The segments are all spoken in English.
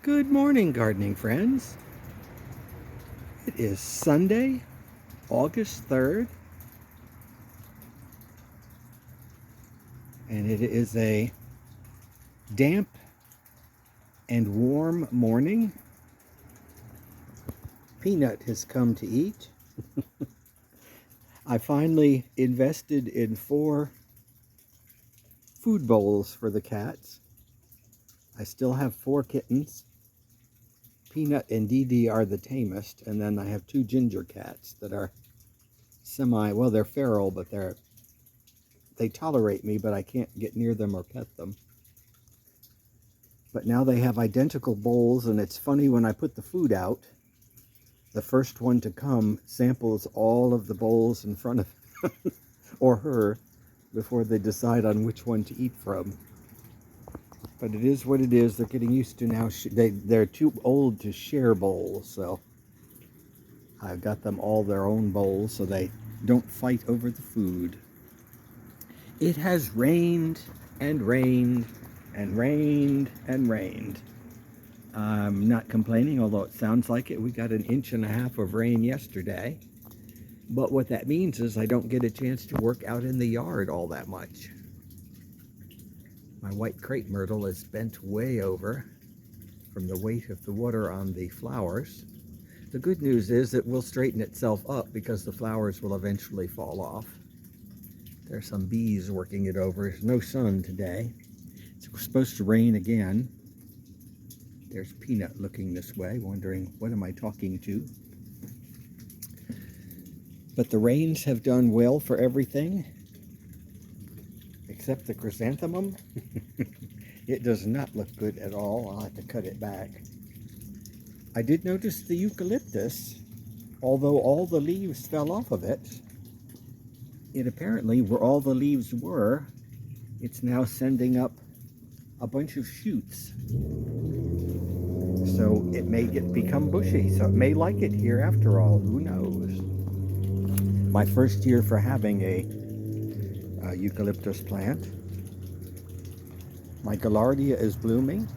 Good morning, gardening friends. It is Sunday, August 3rd, and it is a damp and warm morning. Peanut has come to eat. I finally invested in 4 food bowls for the cats. I still have 4 kittens. Peanut and Dee Dee are the tamest, and then I have 2 ginger cats that are well, they're feral, but they tolerate me, but I can't get near them or pet them. But now they have identical bowls, and it's funny, when I put the food out, the first one to come samples all of the bowls in front of him or her before they decide on which one to eat from. But it is what it is. They're getting used to now. They're too old to share bowls, so I've got them all their own bowls so they don't fight over the food. It has rained and rained and rained and rained. I'm not complaining, although it sounds like it. We got 1.5 inches of rain yesterday. But what that means is I don't get a chance to work out in the yard all that much. My white crepe myrtle is bent way over from the weight of the water on the flowers. The good news is it will straighten itself up because the flowers will eventually fall off. There's some bees working it over. There's no sun today. It's supposed to rain again. There's Peanut looking this way, wondering, what am I talking to? But the rains have done well for everything, except the chrysanthemum. It does not look good at all. I'll have to cut it back. I did notice the eucalyptus, although all the leaves fell off of it, apparently, where all the leaves were, it's now sending up a bunch of shoots. So it may become bushy. So it may like it here after all. Who knows? My first year for having a eucalyptus plant. My gaillardia is blooming.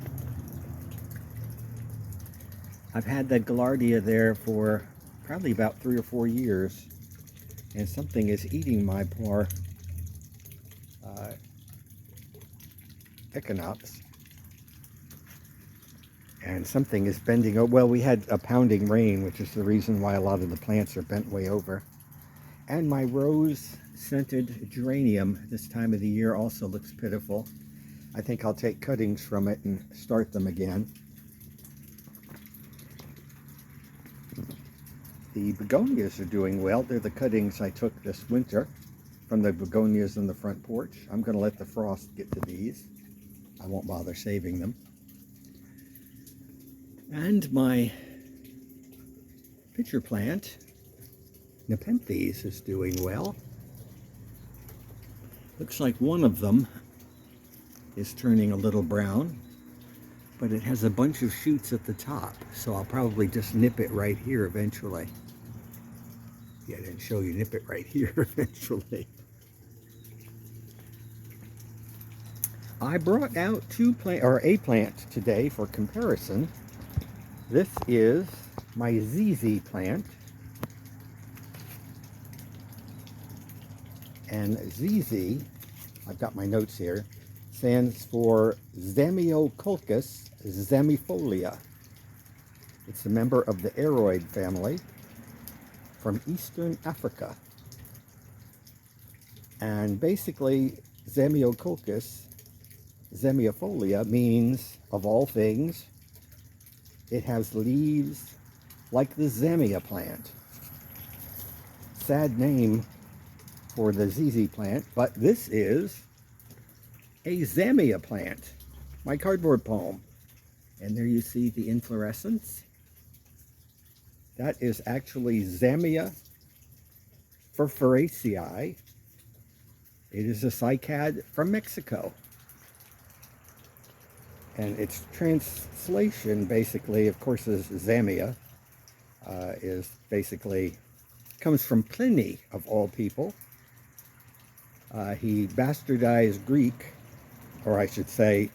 I've had that gaillardia there for probably about 3 or 4 years, and something is eating my poor echinops. And something is bending over. Well, we had a pounding rain, which is the reason why a lot of the plants are bent way over. And my rose-scented geranium this time of the year also looks pitiful. I think I'll take cuttings from it and start them again. The begonias are doing well. They're the cuttings I took this winter from the begonias in the front porch. I'm going to let the frost get to these. I won't bother saving them. And my pitcher plant, Nepenthes, is doing well. Looks like one of them is turning a little brown, but it has a bunch of shoots at the top, so I'll probably just nip it right here eventually. Yeah, I didn't show you nip it right here eventually. I brought out a plant today for comparison. This is my ZZ plant. And ZZ, I've got my notes here, stands for Zamioculcas Zamifolia. It's a member of the Aroid family from Eastern Africa. And basically, Zamioculcas Zamifolia means, of all things, it has leaves like the Zamia plant. Sad name for the ZZ plant, but this is a Zamia plant, my cardboard palm. And there you see the inflorescence. That is actually Zamia Furfuracea. It is a cycad from Mexico. And its translation, basically, of course, is Zamia, is basically, comes from Pliny, of all people. He bastardized Greek, or I should say,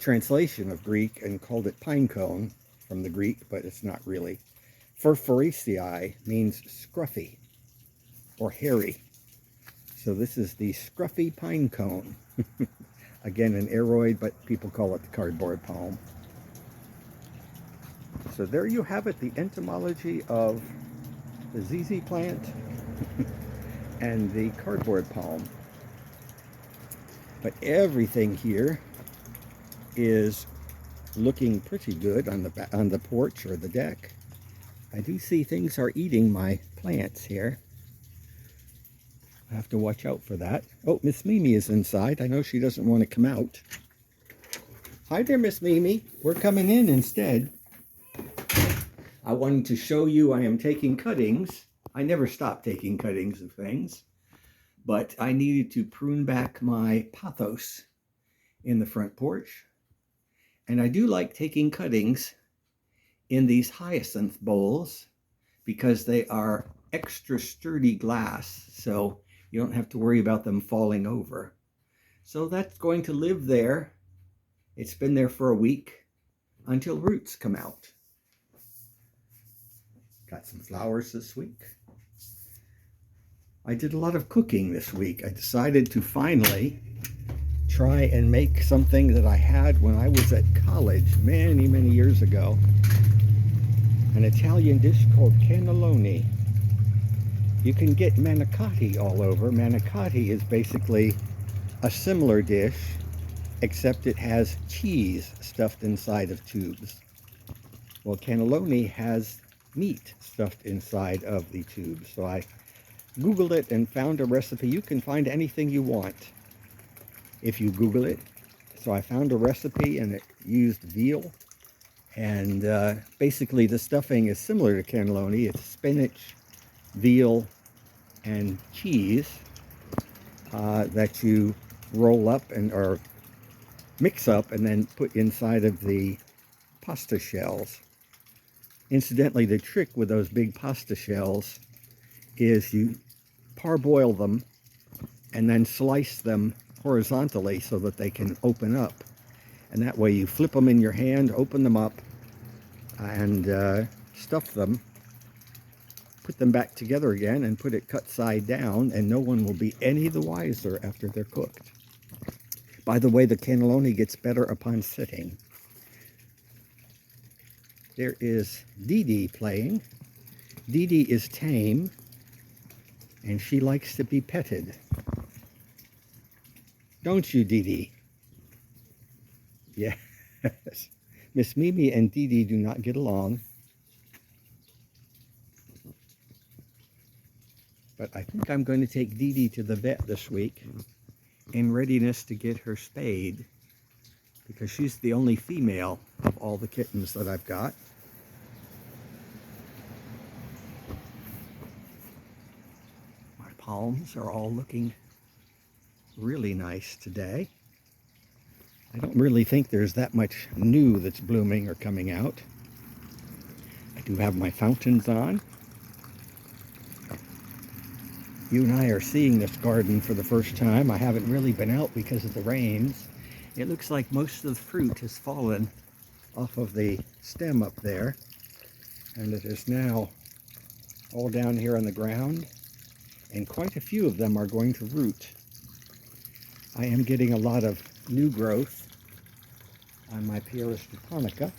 translation of Greek and called it pine cone from the Greek, but it's not really. Furfuracea means scruffy or hairy. So this is the scruffy pine cone. Again, an aroid, but people call it the cardboard palm. So there you have it, the entomology of the ZZ plant and the cardboard palm. But everything here is looking pretty good on the porch or the deck. I do see things are eating my plants here. I have to watch out for that. Oh, Miss Mimi is inside. I know she doesn't want to come out. Hi there, Miss Mimi. We're coming in instead. I wanted to show you I am taking cuttings. I never stop taking cuttings of things, but I needed to prune back my pothos in the front porch. And I do like taking cuttings in these hyacinth bowls because they are extra sturdy glass, so you don't have to worry about them falling over. So that's going to live there. It's been there for a week until roots come out. Got some flowers this week. I did a lot of cooking this week. I decided to finally try and make something that I had when I was at college many, many years ago. An Italian dish called cannelloni. You can get manicotti all over. Manicotti is basically a similar dish, except it has cheese stuffed inside of tubes. Well, cannelloni has meat stuffed inside of the tubes. So I Googled it and found a recipe. You can find anything you want if you Google it. So I found a recipe and it used veal. And basically the stuffing is similar to cannelloni. It's spinach, veal, and cheese that you roll up or mix up and then put inside of the pasta shells. Incidentally, the trick with those big pasta shells is you parboil them and then slice them horizontally so that they can open up. And that way you flip them in your hand, open them up, and stuff them, put them back together again, and put it cut side down, and no one will be any the wiser after they're cooked. By the way, the cannelloni gets better upon sitting. There is Dee Dee playing. Dee Dee is tame, and she likes to be petted. Don't you, Dee Dee? Yes. Miss Mimi and Dee Dee do not get along. But I think I'm going to take Dee Dee to the vet this week in readiness to get her spayed, because she's the only female of all the kittens that I've got. My palms are all looking really nice today. I don't really think there's that much new that's blooming or coming out. I do have my fountains on. You and I are seeing this garden for the first time. I haven't really been out because of the rains. It looks like most of the fruit has fallen off of the stem up there, and it is now all down here on the ground, and quite a few of them are going to root. I am getting a lot of new growth on my Pieris japonica.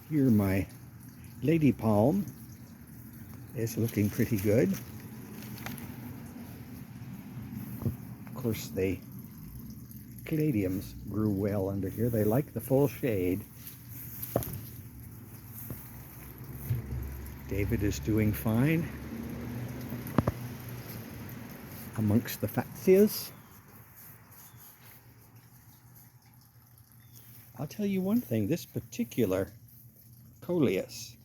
Here my lady palm is looking pretty good. Of course, the caladiums grew well under here. They like the full shade. David is doing fine amongst the Fatsias. I'll tell you one thing, this particular coleus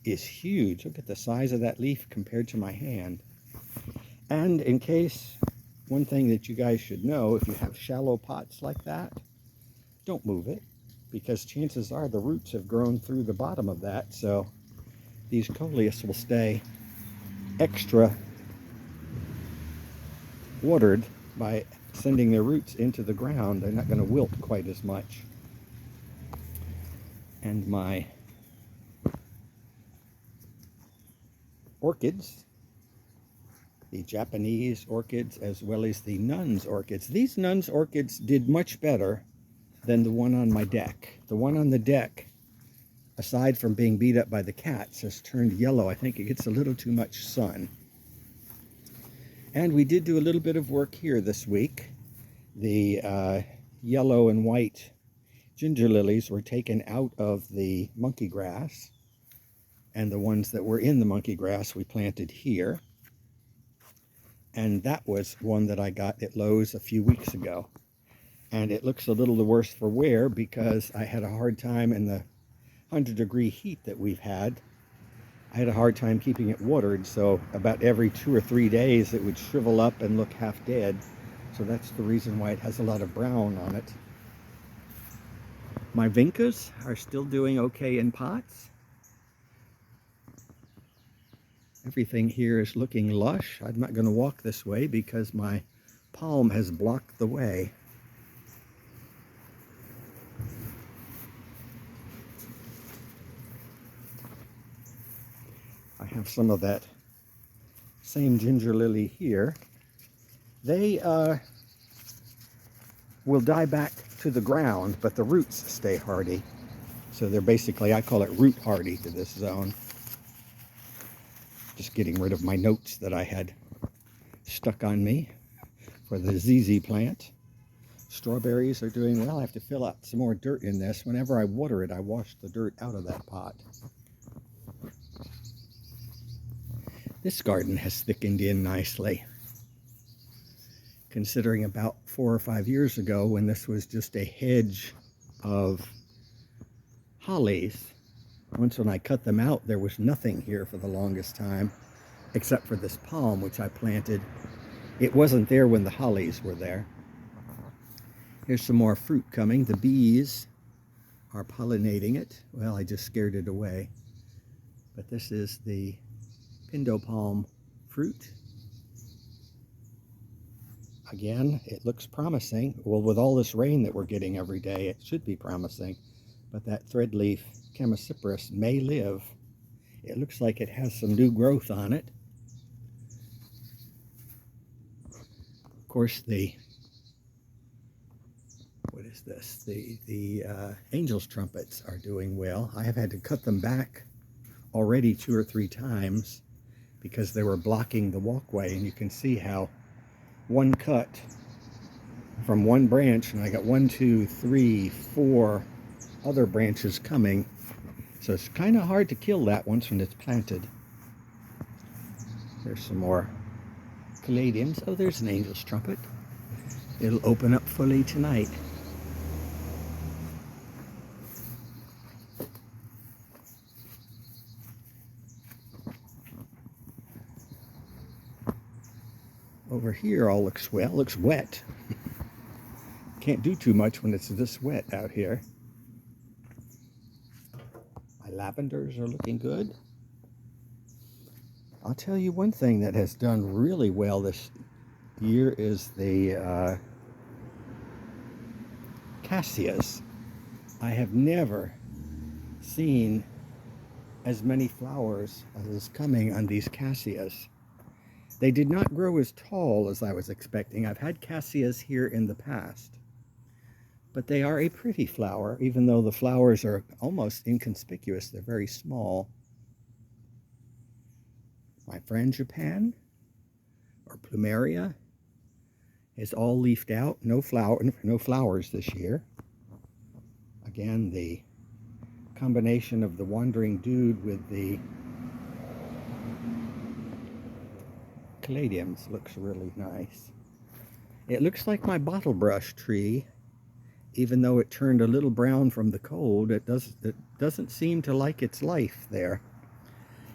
is huge. Look at the size of that leaf compared to my hand. And in case, one thing that you guys should know, if you have shallow pots like that, don't move it, because chances are the roots have grown through the bottom of that, so these coleus will stay extra watered by sending their roots into the ground, they're not going to wilt quite as much. And my orchids, the Japanese orchids as well as the nun's orchids. These nun's orchids did much better than the one on my deck. The one on the deck, aside from being beat up by the cats, has turned yellow. I think it gets a little too much sun. And we did do a little bit of work here this week. The yellow and white ginger lilies were taken out of the monkey grass, and the ones that were in the monkey grass we planted here. And that was one that I got at Lowe's a few weeks ago. And it looks a little the worse for wear because I had a hard time in the 100-degree heat that we've had. I had a hard time keeping it watered, so about every 2 or 3 days it would shrivel up and look half dead. So that's the reason why it has a lot of brown on it. My vincas are still doing okay in pots. Everything here is looking lush. I'm not going to walk this way because my palm has blocked the way. I have some of that same ginger lily here. They will die back to the ground, but the roots stay hardy. So they're basically, I call it root hardy to this zone. Just getting rid of my notes that I had stuck on me for the ZZ plant. Strawberries are doing well. I have to fill out some more dirt in this. Whenever I water it, I wash the dirt out of that pot. This garden has thickened in nicely. Considering about 4 or 5 years ago when this was just a hedge of hollies, once when I cut them out, there was nothing here for the longest time, except for this palm, which I planted. It wasn't there when the hollies were there. Here's some more fruit coming. The bees are pollinating it. Well, I just scared it away. But this is the Pindo palm fruit. Again, it looks promising. Well, with all this rain that we're getting every day, it should be promising. But that threadleaf Chamaecyparis may live. It looks like it has some new growth on it. Of course, what is this? The angel's trumpets are doing well. I have had to cut them back already 2 or 3 times because they were blocking the walkway, and you can see how one cut from one branch, and I got 1, 2, 3, 4 other branches coming. So it's kind of hard to kill that once when it's planted. There's some more caladiums. Oh, there's an angel's trumpet. It'll open up fully tonight. Over here all looks well. Looks wet. Can't do too much when it's this wet out here. My lavenders are looking good. I'll tell you one thing that has done really well this year is the cassias. I have never seen as many flowers as is coming on these cassias. They did not grow as tall as I was expecting. I've had cassias here in the past, but they are a pretty flower, even though the flowers are almost inconspicuous. They're very small. My frangipane, or plumeria, is all leafed out. No flowers this year. Again, the combination of the wandering dude with the caladiums looks really nice. It looks like my bottle brush tree, even though it turned a little brown from the cold. It doesn't seem to like its life there.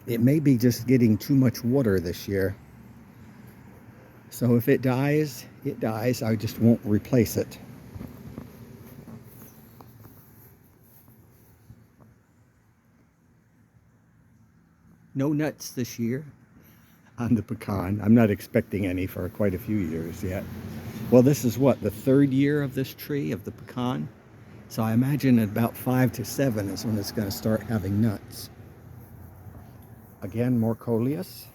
It may be just getting too much water this year. So if it dies, it dies. I just won't replace it. No nuts this year. on the pecan. I'm not expecting any for quite a few years yet. Well, this is what, the 3rd year of this tree, of the pecan? So I imagine at about 5 to 7 is when it's going to start having nuts. Again, more coleus.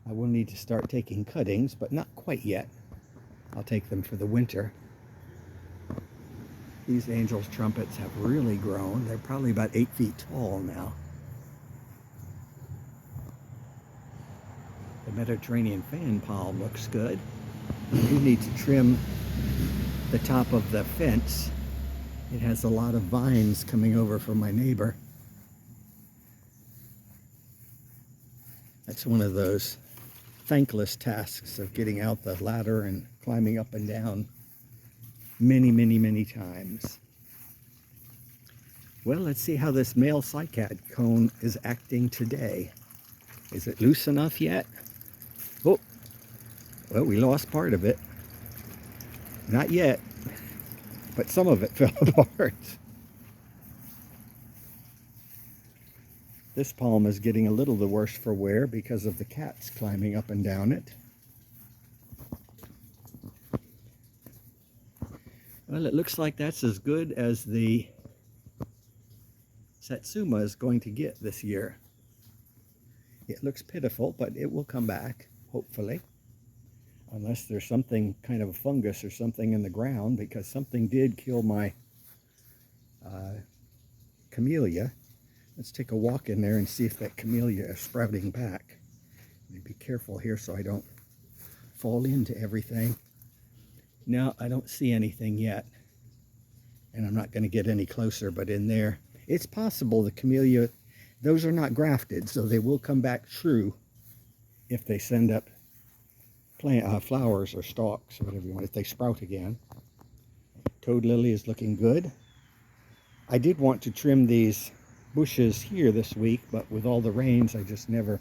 I will need to start taking cuttings, but not quite yet. I'll take them for the winter. These angel's trumpets have really grown. They're probably about 8 feet tall now. The Mediterranean fan palm looks good. I do need to trim the top of the fence. It has a lot of vines coming over from my neighbor. That's one of those thankless tasks of getting out the ladder and climbing up and down many times. Well, let's see how this male cycad cone is acting today. Is it loose enough yet? Oh, well, we lost part of it. Not yet, but some of it fell apart. This palm is getting a little the worse for wear because of the cats climbing up and down it. Well, it looks like that's as good as the Satsuma is going to get this year. It looks pitiful, but it will come back, hopefully. Unless there's something, kind of a fungus or something in the ground, because something did kill my camellia. Let's take a walk in there and see if that camellia is sprouting back. Be careful here so I don't fall into everything. No, I don't see anything yet. And I'm not going to get any closer, but in there, it's possible the camellia, those are not grafted, so they will come back true if they send up flowers or stalks or whatever you want, if they sprout again. Toad lily is looking good. I did want to trim these bushes here this week, but with all the rains, I just never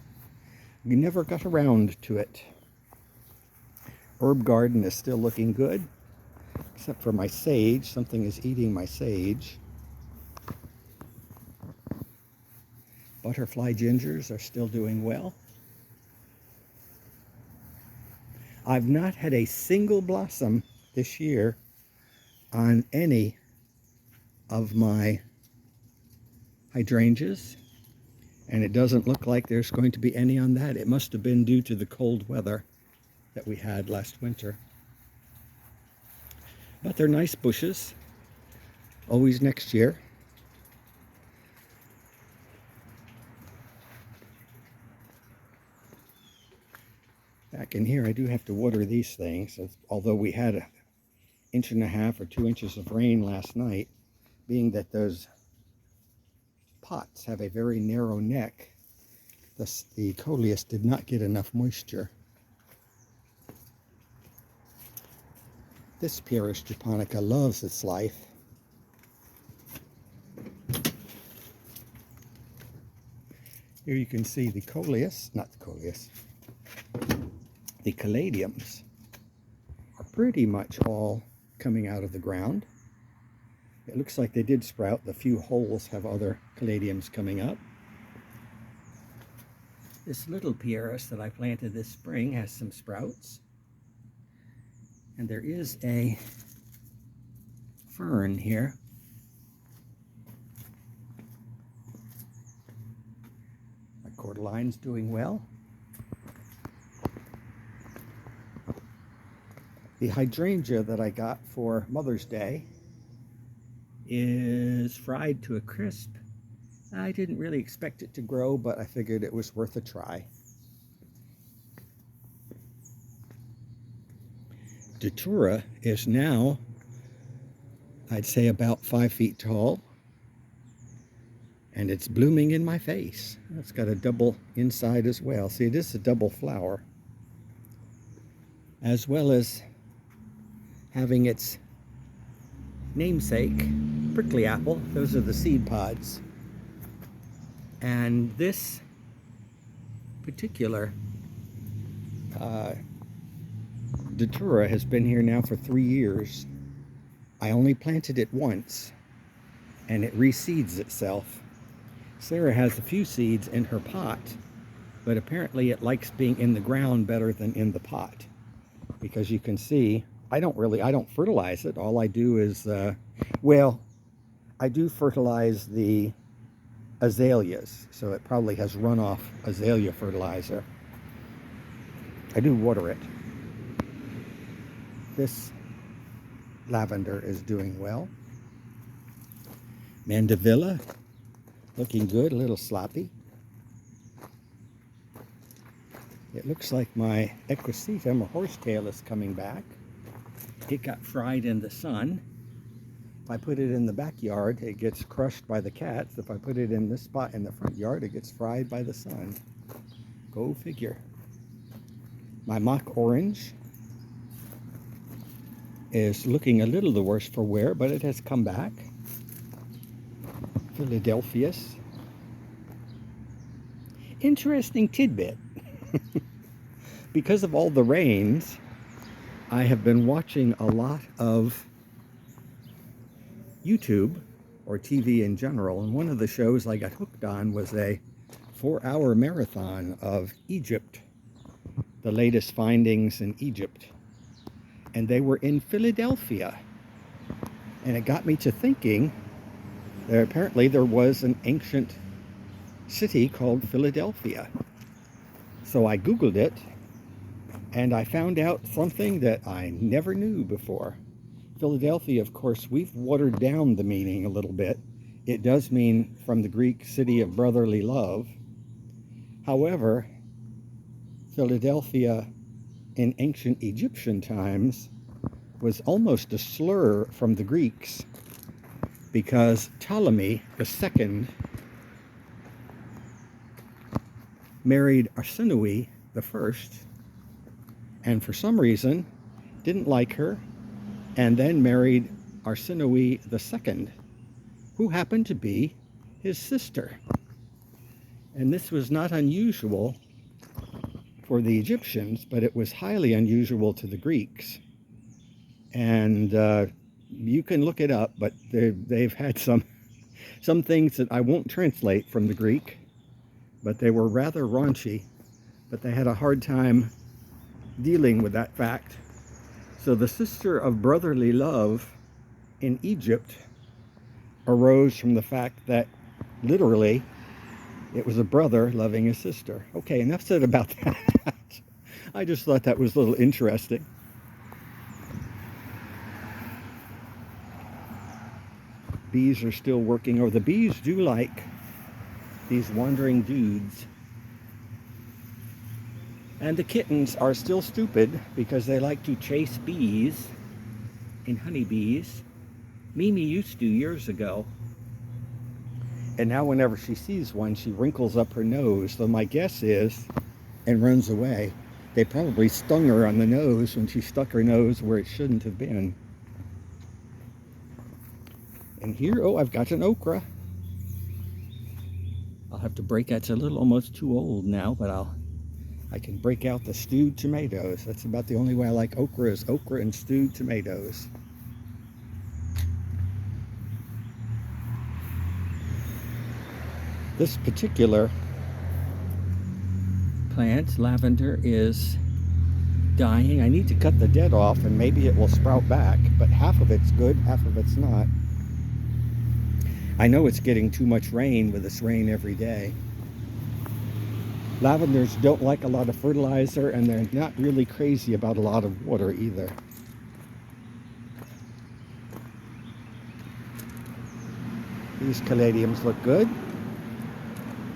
got around to it. Herb garden is still looking good, except for my sage. Something is eating my sage. Butterfly gingers are still doing well. I've not had a single blossom this year on any of my hydrangeas, and it doesn't look like there's going to be any on that. It must have been due to the cold weather that we had last winter. But they're nice bushes. Always next year. Back in here, I do have to water these things, although we had an 1.5 or 2 inches of rain last night, being that those pots have a very narrow neck. The coleus did not get enough moisture. This Pieris japonica loves its life. Here you can see the coleus, not the coleus, the caladiums are pretty much all coming out of the ground. It looks like they did sprout. The few holes have other caladiums coming up. This little Pieris that I planted this spring has some sprouts. And there is a fern here. My cordeline's doing well. The hydrangea that I got for Mother's Day is fried to a crisp. I didn't really expect it to grow, but I figured it was worth a try. Datura is now, I'd say, about 5 feet tall, and it's blooming in my face. It's got a double inside as well. See, it is a double flower, as well as having its namesake, prickly apple. Those are the seed pods. And this particular Datura has been here now for 3 years. I only planted it once, and it reseeds itself. Sarah has a few seeds in her pot, but apparently it likes being in the ground better than in the pot, because you can see I don't fertilize it. All I do is, well, I do fertilize the azaleas, so it probably has runoff azalea fertilizer. I do water it. This lavender is doing well. Mandevilla, looking good, a little sloppy. It looks like my equisetum, or horsetail, is coming back. It got fried in the sun. If I put it in the backyard, it gets crushed by the cats. If I put it in this spot in the front yard, it gets fried by the sun. Go figure. My mock orange is looking a little the worse for wear, but it has come back. Philadelphia's. Interesting tidbit. Because of all the rains, I have been watching a lot of YouTube, or TV in general, and one of the shows I got hooked on was a 4-hour marathon of Egypt, the latest findings in Egypt, and they were in Philadelphia, and it got me to thinking that apparently there was an ancient city called Philadelphia. So I Googled it, and I found out something that I never knew before. Philadelphia, of course, we've watered down the meaning a little bit. It does mean from the Greek city of brotherly love. However, Philadelphia in ancient Egyptian times was almost a slur from the Greeks, because Ptolemy II married Arsinoe I, and for some reason didn't like her, and then married Arsinoe II, who happened to be his sister. And this was not unusual for the Egyptians, but it was highly unusual to the Greeks. And you can look it up, but they've had some things that I won't translate from the Greek, but they were rather raunchy, but they had a hard time dealing with that fact. So the sister of brotherly love in Egypt arose from the fact that literally it was a brother loving his sister. Okay, enough said about that. I just thought that was a little interesting. Bees are still working, or the bees do like these wandering dudes. And the kittens are still stupid because they like to chase bees and honeybees. Mimi used to years ago. And now whenever she sees one, she wrinkles up her nose. So my guess is, and runs away, they probably stung her on the nose when she stuck her nose where it shouldn't have been. And here, oh, I've got an okra. I'll have to break, that's a little almost too old now, but I can break out the stewed tomatoes. That's about the only way I like okra, is okra and stewed tomatoes. This particular plant, lavender, is dying. I need to cut the dead off and maybe it will sprout back, but half of it's good, half of it's not. I know it's getting too much rain with this rain every day. Lavenders don't like a lot of fertilizer, and they're not really crazy about a lot of water either. These caladiums look good.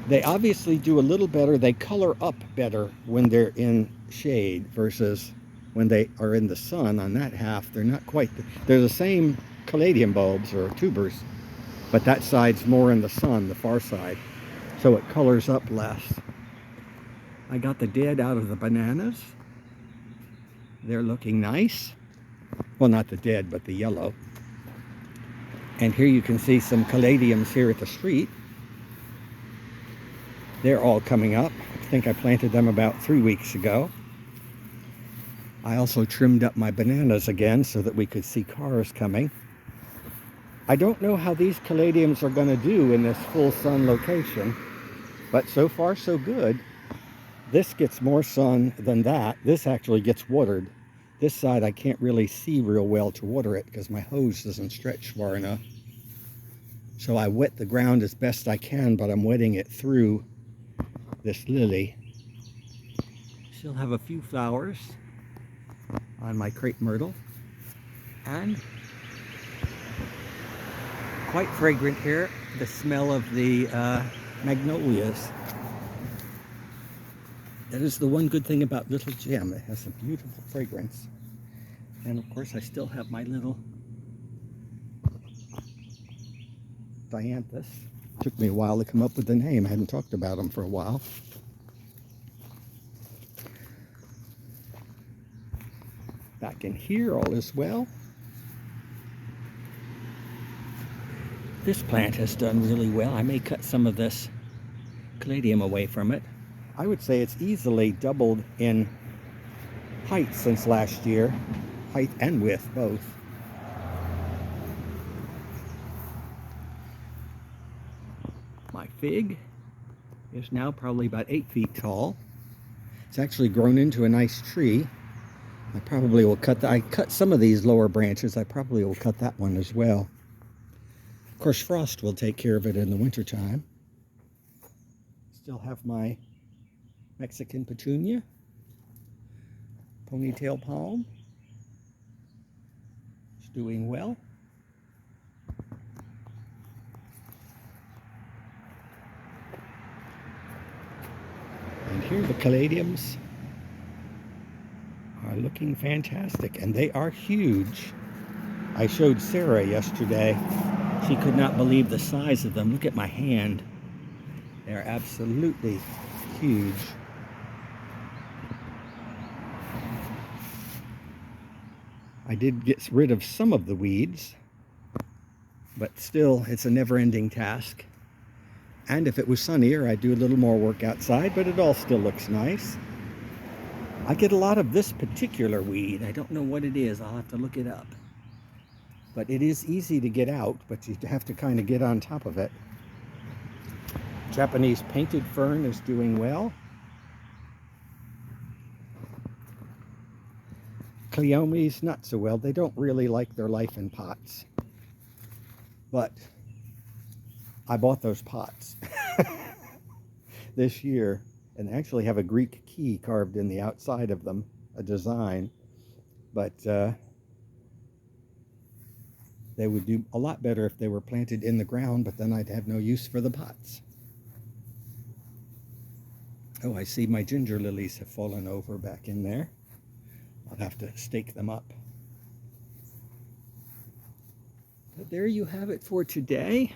They obviously do a little better. They color up better when they're in shade versus when they are in the sun. On that half, they're not quite, they're the same caladium bulbs or tubers, but that side's more in the sun, the far side, so it colors up less. I got the dead out of the bananas. They're looking nice. Well, not the dead, but the yellow. And here you can see some caladiums here at the street. They're all coming up. I think I planted them about 3 weeks ago. I also trimmed up my bananas again so that we could see cars coming. I don't know how these caladiums are going to do in this full sun location, but so far so good. This gets more sun than that. This actually gets watered. This side I can't really see real well to water it because my hose doesn't stretch far enough. So I wet the ground as best I can, but I'm wetting it through this lily. She'll have a few flowers on my crepe myrtle, and quite fragrant here. The smell of the magnolias. That is the one good thing about Little Gem. It has a beautiful fragrance. And of course I still have my little dianthus. Took me a while to come up with the name. I hadn't talked about them for a while. Back in here, all is well. This plant has done really well. I may cut some of this caladium away from it. I would say it's easily doubled in height since last year. Height and width, both. My fig is now probably about 8 feet tall. It's actually grown into a nice tree. I probably will cut I cut some of these lower branches. I probably will cut that one as well. Of course, frost will take care of it in the wintertime. Still have my Mexican petunia, Ponytail Palm. It's doing well. And here the caladiums are looking fantastic, and they are huge. I showed Sarah yesterday. She could not believe the size of them. Look at my hand. They're absolutely huge. I did get rid of some of the weeds, but still it's a never-ending task. And if it was sunnier, I'd do a little more work outside, but it all still looks nice. I get a lot of this particular weed. I don't know what it is. I'll have to look it up. But it is easy to get out, but you have to kind of get on top of it. Japanese painted fern is doing well. Cleomes, not so well. They don't really like their life in pots. But I bought those pots this year, and actually have a Greek key carved in the outside of them, a design. But they would do a lot better if they were planted in the ground, but then I'd have no use for the pots. Oh, I see my ginger lilies have fallen over back in there. I'll have to stake them up. But there you have it for today.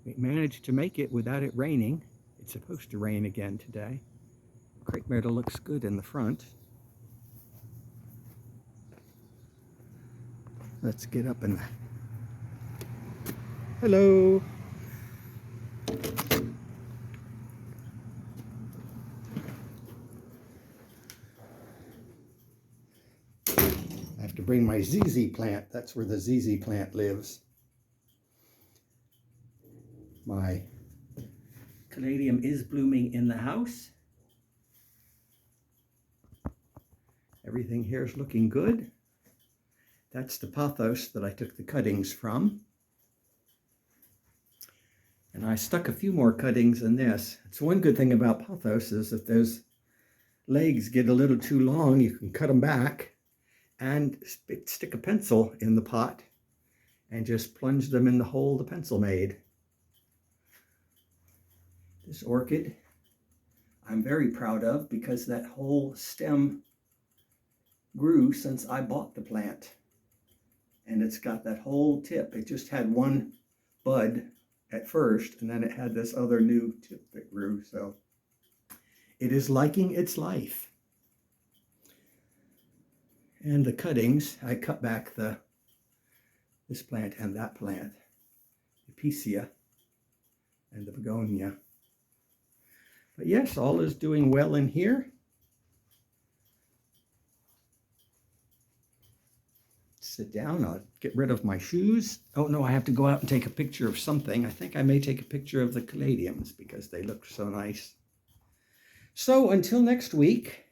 We managed to make it without it raining. It's supposed to rain again today. Crepe myrtle looks good in the front. Let's get up and... Hello! I have to bring my ZZ plant. That's where the ZZ plant lives. My caladium is blooming in the house. Everything here is looking good. That's the pothos that I took the cuttings from. And I stuck a few more cuttings in this. It's one good thing about pothos is if those legs get a little too long, you can cut them back and stick a pencil in the pot and just plunge them in the hole the pencil made. This orchid I'm very proud of because that whole stem grew since I bought the plant. And it's got that whole tip. It just had one bud at first, and then it had this other new tip that grew. So it is liking its life. And the cuttings, I cut back this plant and that plant, the Epicea and the begonia. But yes, all is doing well in here. Sit down, I'll get rid of my shoes. Oh no, I have to go out and take a picture of something. I think I may take a picture of the caladiums because they look so nice. So until next week,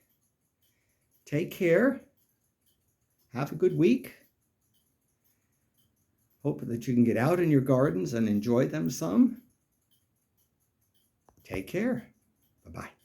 take care. Have a good week. Hope that you can get out in your gardens and enjoy them some. Take care. Bye-bye.